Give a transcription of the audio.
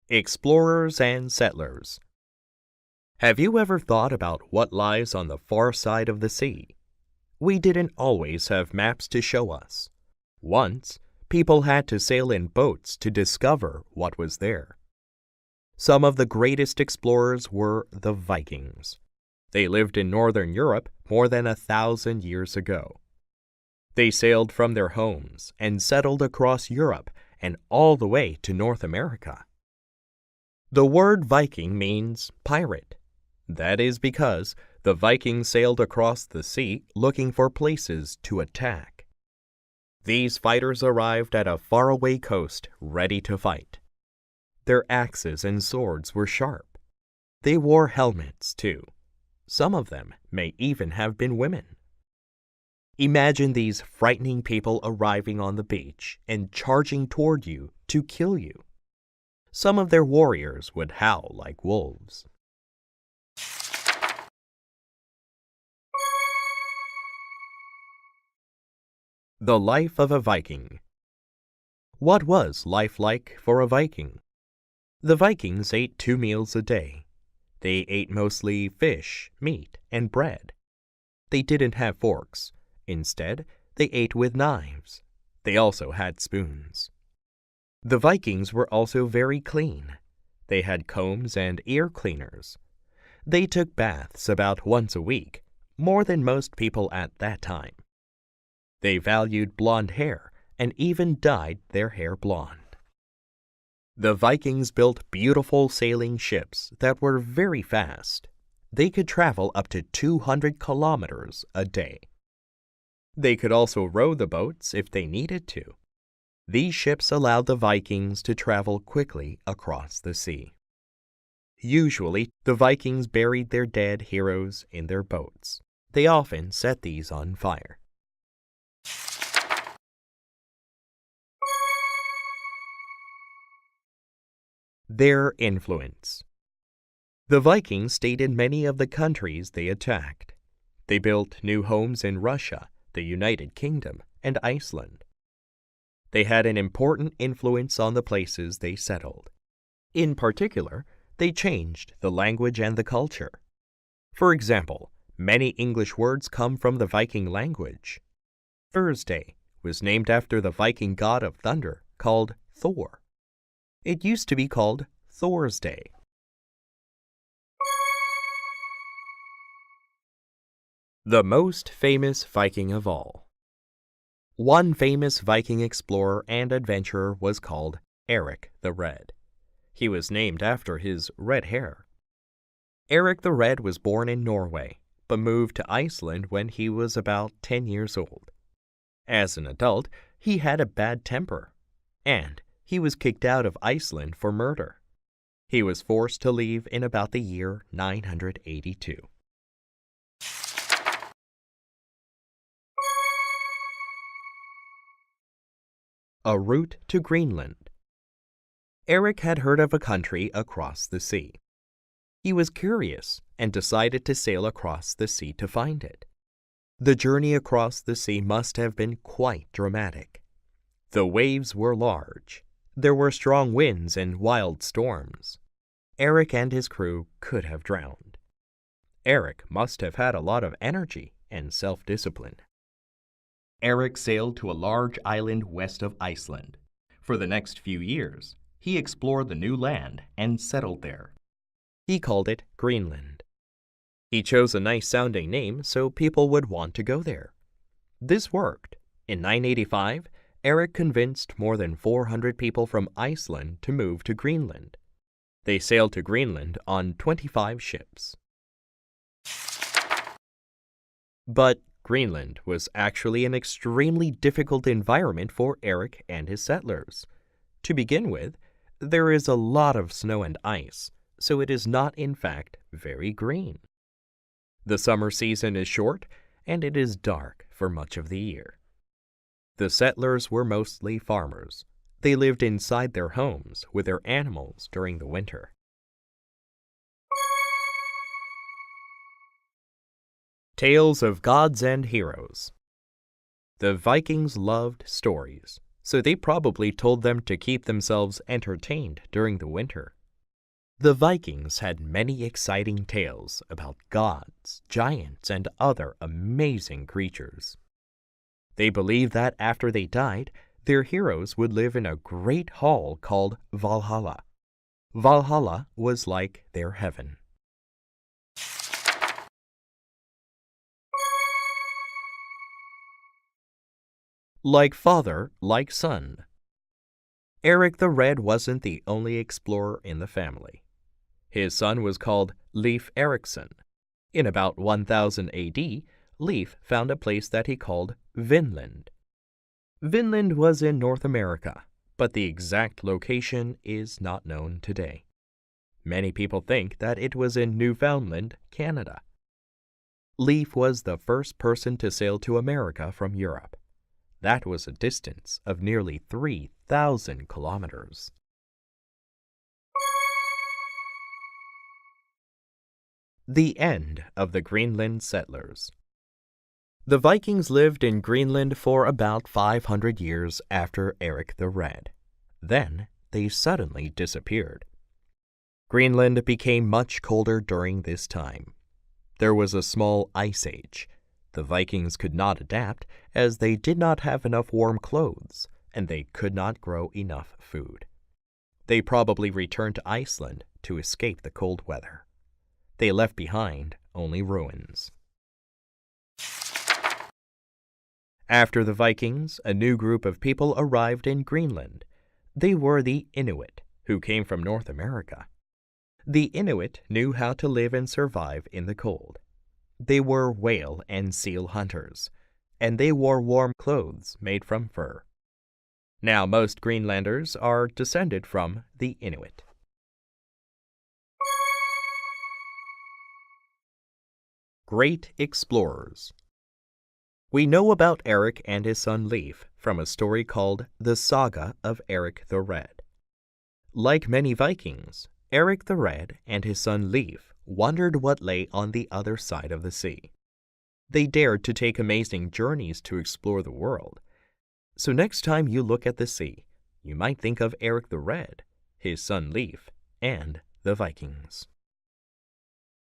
Explorers and Settlers. Have you ever thought about what lies on the far side of the sea? We didn't always have maps to show us. Once, people had to sail in boats to discover what was there. Some of the greatest explorers were the Vikings. They lived in northern Europe more than 1,000 years ago. They sailed from their homes and settled across Europe and all the way to North America. The word Viking means pirate. That is because the Vikings sailed across the sea looking for places to attack. These fighters arrived at a faraway coast ready to fight. Their axes and swords were sharp. They wore helmets, too. Some of them may even have been women. Imagine these frightening people arriving on the beach and charging toward you to kill you. Some of their warriors would howl like wolves. The life of a Viking. What was life like for a Viking? The Vikings ate 2 meals a day. They ate mostly fish, meat, and bread. They didn't have forks. Instead, they ate with knives. They also had spoons. The Vikings were also very clean. They had combs and ear cleaners. They took baths about once a week, more than most people at that time. They valued blonde hair and even dyed their hair blonde. The Vikings built beautiful sailing ships that were very fast. They could travel up to 200 kilometers a day. They could also row the boats if they needed to. These ships allowed the Vikings to travel quickly across the sea. Usually, the Vikings buried their dead heroes in their boats. They often set these on fire. Their influence. The Vikings stayed in many of the countries they attacked. They built new homes in Russia, the United Kingdom, and Iceland. They had an important influence on the places they settled. In particular, they changed the language and the culture. For example, many English words come from the Viking language. Thursday was named after the Viking god of thunder called Thor. It used to be called Thor's Day. The most famous Viking of all. One famous Viking explorer and adventurer was called Erik the Red. He was named after his red hair. Erik the Red was born in Norway, but moved to Iceland when he was about 10 years old. As an adult, he had a bad temper, and he was kicked out of Iceland for murder. He was forced to leave in about the year 982. A route to Greenland. Erik had heard of a country across the sea. He was curious and decided to sail across the sea to find it. The journey across the sea must have been quite dramatic. The waves were large. There were strong winds and wild storms. Erik and his crew could have drowned. Erik must have had a lot of energy and self-discipline. Erik sailed to a large island west of Iceland. For the next few years, he explored the new land and settled there. He called it Greenland. He chose a nice-sounding name so people would want to go there. This worked. In 985, Erik convinced more than 400 people from Iceland to move to Greenland. They sailed to Greenland on 25 ships. But Greenland was actually an extremely difficult environment for Erik and his settlers. To begin with, there is a lot of snow and ice, so it is not in fact very green. The summer season is short, and it is dark for much of the year. The settlers were mostly farmers. They lived inside their homes with their animals during the winter. Tales of Gods and Heroes. The Vikings loved stories, so they probably told them to keep themselves entertained during the winter. The Vikings had many exciting tales about gods, giants, and other amazing creatures. They believed that after they died, their heroes would live in a great hall called Valhalla. Valhalla was like their heaven. Like father, like son. Erik the Red wasn't the only explorer in the family. His son was called Leif Erikson. In about 1000 AD, Leif found a place that he called Vinland. Vinland was in North America, but the exact location is not known today. Many people think that it was in Newfoundland, Canada. Leif was the first person to sail to America from Europe. That was a distance of nearly 3,000 kilometers. The end of the Greenland Settlers. The Vikings lived in Greenland for about 500 years after Erik the Red. Then they suddenly disappeared. Greenland became much colder during this time. There was a small ice age. The Vikings could not adapt as they did not have enough warm clothes and they could not grow enough food. They probably returned to Iceland to escape the cold weather. They left behind only ruins. After the Vikings, a new group of people arrived in Greenland. They were the Inuit, who came from North America. The Inuit knew how to live and survive in the cold. They were whale and seal hunters, and they wore warm clothes made from fur. Now most Greenlanders are descended from the Inuit. Great Explorers. We know about Erik and his son Leif from a story called The Saga of Erik the Red. Like many Vikings, Erik the Red and his son Leif wondered what lay on the other side of the sea. They dared to take amazing journeys to explore the world. So next time you look at the sea, you might think of Erik the Red, his son Leif, and the Vikings.